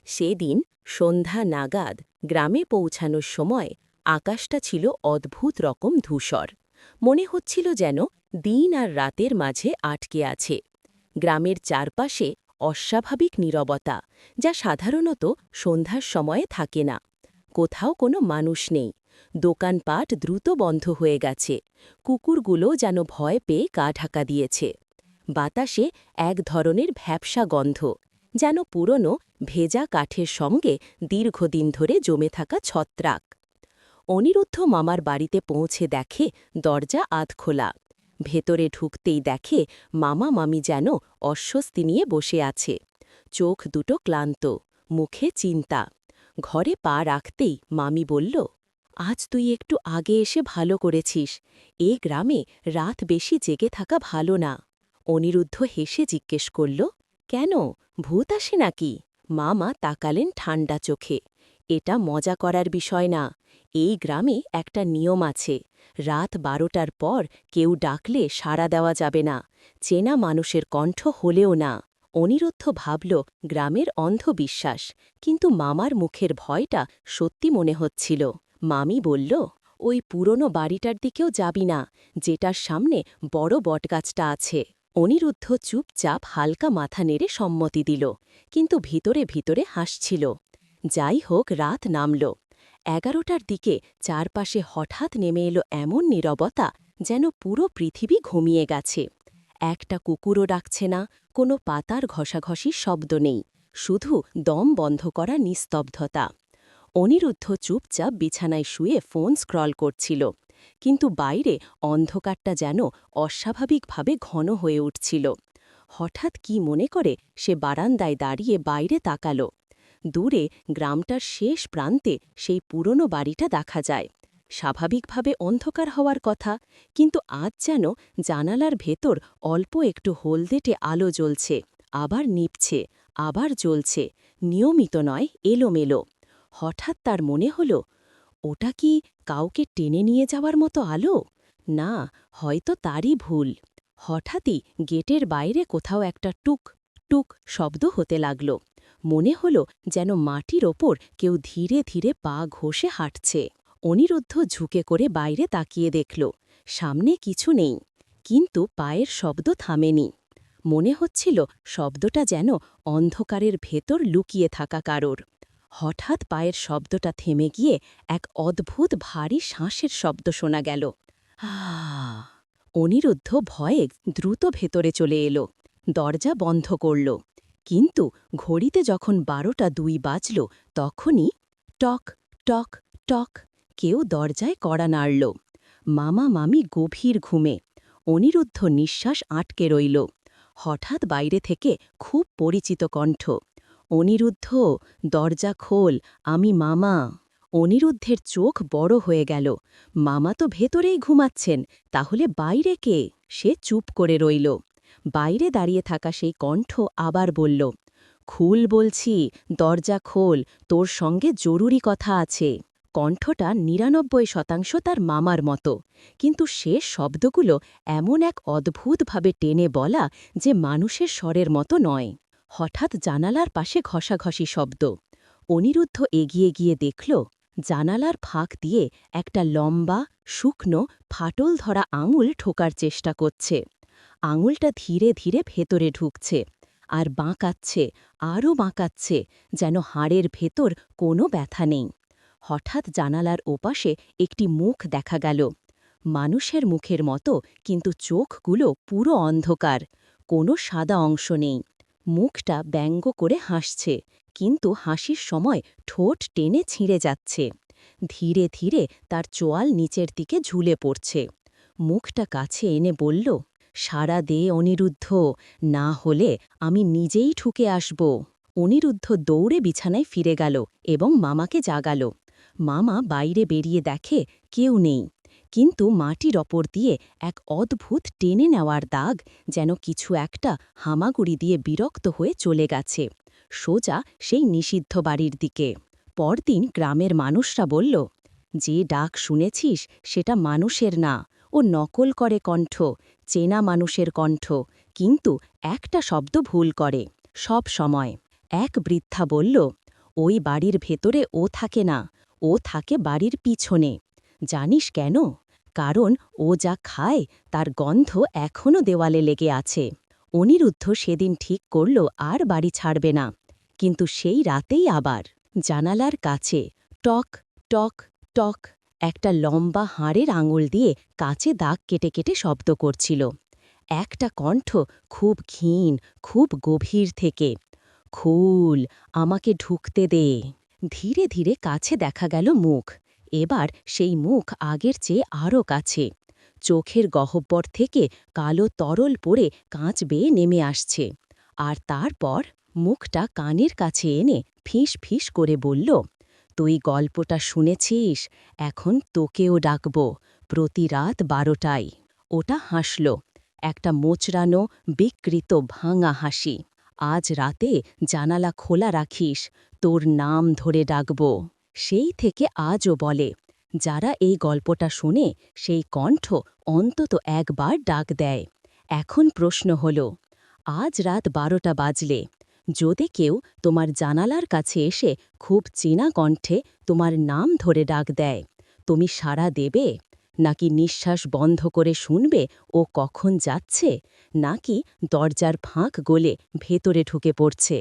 সেদিন সন্ধ্যা নাগাদ গ্রামে পৌঁছানোর সময় আকাশটা ছিল অদ্ভুত রকম ধূসর। মনে হচ্ছিল যেন দিন আর রাতের মাঝে আটকে আছে। গ্রামের চারপাশে অস্বাভাবিক নীরবতা, যা সাধারণত সন্ধ্যার সময়ে থাকে না। কোথাও কোনো মানুষ নেই। দোকানপাট দ্রুত বন্ধ হয়ে গেছে। কুকুরগুলো যেন ভয় পেয়ে গা ঢাকা দিয়েছে। বাতাসে এক ধরনের ভ্যাপসা গন্ধ, যেন পুরনো ভেজা কাঠের সঙ্গে দীর্ঘদিন ধরে জমে থাকা ছত্রাক। অনিরুদ্ধ মামার বাড়িতে পৌঁছে দেখে দরজা আধখোলা। ভেতরে ঢুকতেই দেখে মামা মামি যেন অস্বস্তি নিয়ে বসে আছে। চোখ দুটো ক্লান্ত, মুখে চিন্তা। ঘরে পা রাখতেই মামি বলল, আজ তুই একটু আগে এসে ভালো করেছিস। এ গ্রামে রাত বেশি জেগে থাকা ভালো না। অনিরুদ্ধ হেসে জিজ্ঞেস করল, কেন, ভূত আসে নাকি? মামা তাকালেন ঠান্ডা চোখে। এটা মজা করার বিষয় না। এই গ্রামে একটা নিয়ম আছে। রাত 12টার পর কেউ ডাকলে সাড়া দেওয়া যাবে না, চেনা মানুষের কণ্ঠ হলেও না। অনিরুদ্ধ ভাবল গ্রামের অন্ধবিশ্বাস, কিন্তু মামার মুখের ভয়টা সত্যি মনে হচ্ছিল। মামি বলল, ওই পুরনো বাড়িটার দিকেও যাবি না, যেটার সামনে বড় বটগাছটা আছে। অনিরুদ্ধ চুপচাপ হালকা মাথা নেড়ে সম্মতি দিল, কিন্তু ভিতরে ভিতরে হাসছিল। যাই হোক, রাত নামল। 11টার দিকে চারপাশে হঠাৎ নেমে এলো এমন নীরবতা, যেন পুরো পৃথিবী ঘুমিয়ে গেছে। একটা কুকুরও ডাকছে না, কোনো পাতার ঘষাঘষির শব্দ নেই, শুধু দম বন্ধ করা নিস্তব্ধতা। অনিরুদ্ধ চুপচাপ বিছানায় শুয়ে ফোন স্ক্রল করছিল, কিন্তু বাইরে অন্ধকারটা যেন অস্বাভাবিকভাবে ঘন হয়ে উঠছিল। হঠাৎ কি মনে করে সে বারান্দায় দাঁড়িয়ে বাইরে তাকাল। দূরে গ্রামটার শেষ প্রান্তে সেই পুরনো বাড়িটা দেখা যায়। স্বাভাবিকভাবে অন্ধকার হওয়ার কথা, কিন্তু আজ যেন জানালার ভেতর অল্প একটু হলদেটে আলো জ্বলছে, আবার নিভছে, আবার জ্বলছে, নিয়মিত নয়, এলোমেলো। হঠাৎ তার মনে হল, ওটা কি কাউকে টেনে নিয়ে যাওয়ার মতো আলো? না, হয়তো তারই ভুল। হঠাৎই গেটের বাইরে কোথাও একটা টুক টুক শব্দ হতে লাগল। মনে হল যেন মাটির ওপর কেউ ধীরে ধীরে পা ঘষে হাঁটছে। অনিরুদ্ধ ঝুঁকে করে বাইরে তাকিয়ে দেখল, সামনে কিছু নেই, কিন্তু পায়ের শব্দ থামেনি। মনে হচ্ছিল শব্দটা যেন অন্ধকারের ভেতর লুকিয়ে থাকা কারোর। হঠাৎ পায়ের শব্দটা থেমে গিয়ে এক অদ্ভুত ভারী শ্বাসের শব্দ শোনা গেল। অনিরুদ্ধ ভয়ে দ্রুত ভেতরে চলে এলো, দরজা বন্ধ করল। কিন্তু ঘড়িতে যখন 12টা 2 বাজল, তখনই টক টক টক কেউ দরজায় কড়া নাড়ল। মামা মামি গভীর ঘুমে। অনিরুদ্ধ নিঃশ্বাস আটকে রইল। হঠাৎ বাইরে থেকে খুব পরিচিত কণ্ঠ, অনিরুদ্ধ, দরজা খোল, আমি মামা। অনিরুদ্ধের চোখ বড় হয়ে গেল। মামা তো ভেতরেই ঘুমাচ্ছেন, তাহলে বাইরে কে? সে চুপ করে রইল। বাইরে দাঁড়িয়ে থাকা সেই কণ্ঠ আবার বলল, খুল বলছি, দরজা খোল, তোর সঙ্গে জরুরি কথা আছে। কণ্ঠটা ৯৯% তার মামার মতো, কিন্তু শেষ শব্দগুলো এমন এক অদ্ভুতভাবে টেনে বলা যে মানুষের স্বরের মতো নয়। হঠাৎ জানালার পাশে ঘষাঘষি শব্দ। অনিরুদ্ধ এগিয়ে গিয়ে দেখল, জানালার ফাঁক দিয়ে একটা লম্বা, শুকনো, ফাটল ধরা আঙুল ঠোকার চেষ্টা করছে। আঙুলটা ধীরে ধীরে ভেতরে ঢুকছে, আর বাঁকাচ্ছে, আরও বাঁকাচ্ছে, যেন হাড়ের ভেতর কোনো ব্যথা নেই। হঠাৎ জানালার ওপাশে একটি মুখ দেখা গেল, মানুষের মুখের মতো, কিন্তু চোখগুলো পুরো অন্ধকার, কোনো সাদা অংশ নেই। মুখটা ব্যঙ্গ করে হাসছে, কিন্তু হাসির সময় ঠোঁট টেনে ছিঁড়ে যাচ্ছে। ধীরে ধীরে তার চোয়াল নিচের দিকে ঝুলে পড়ছে। মুখটা কাছে এনে বলল, সাড়া দে অনিরুদ্ধ, না হলে আমি নিজেই ঠুকে আসব। অনিরুদ্ধ দৌড়ে বিছানায় ফিরে গেল এবং মামাকে জাগাল। মামা বাইরে বেরিয়ে দেখে কেউ নেই, কিন্তু মাটির ওপর দিয়ে এক অদ্ভুত টেনে নেওয়ার দাগ, যেন কিছু একটা হামাগুড়ি দিয়ে বিরক্ত হয়ে চলে গেছে, সোজা সেই নিষিদ্ধ বাড়ির দিকে। পরদিন গ্রামের মানুষরা বলল, যে ডাক শুনেছিস সেটা মানুষের না, ও নকল করে কণ্ঠ, চেনা মানুষের কণ্ঠ, কিন্তু একটা শব্দ ভুল করে, সব সময়। এক বৃদ্ধা বলল, ওই বাড়ির ভেতরে ও থাকে না, ও থাকে বাড়ির পিছনে। জানিস কেন? কারণ ও যা খায় তার গন্ধ এখনও দেওয়ালে লেগে আছে। অনিরুদ্ধ সেদিন ঠিক করল আর বাড়ি ছাড়বে না। কিন্তু সেই রাতেই আবার জানালার কাছে টক টক টক একটা লম্বা হাড়ের আঙুল দিয়ে কাচে দাগ কেটে কেটে শব্দ করছিল। একটা কণ্ঠ খুব ক্ষীণ, খুব গভীর থেকে, খুল, আমাকে ঢুকতে দে। ধীরে ধীরে কাছে দেখা গেল মুখ। এবার সেই মুখ আগের চেয়ে আরও কাছে। চোখের গহ্বর থেকে কালো তরল পড়ে কাঁচ বেয়ে নেমে আসছে। আর তারপর মুখটা কানের কাছে এনে ফিস ফিস করে বলল, তুই গল্পটা শুনেছিস, এখন তোকেও ডাকব, প্রতি রাত 12টায়। ওটা হাসল, একটা মোচড়ানো বিকৃত ভাঙা হাসি। আজ রাতে জানালা খোলা রাখিস, তোর নাম ধরে ডাকব। সেই থেকে আজও বলে, যারা এই গল্পটা শুনে সেই কণ্ঠ অন্তত একবার ডাক দেয়। এখন প্রশ্ন হল, আজ রাত 12টা বাজলে যদি কেউ তোমার জানালার কাছে এসে খুব চেনা কণ্ঠে তোমার নাম ধরে ডাক দেয়, তুমি সাড়া দেবে? নাকি নিঃশ্বাস বন্ধ করে শুনবে ও কখন যাচ্ছে, নাকি দরজার ফাঁক গলে ভেতরে ঢুকে পড়ছে?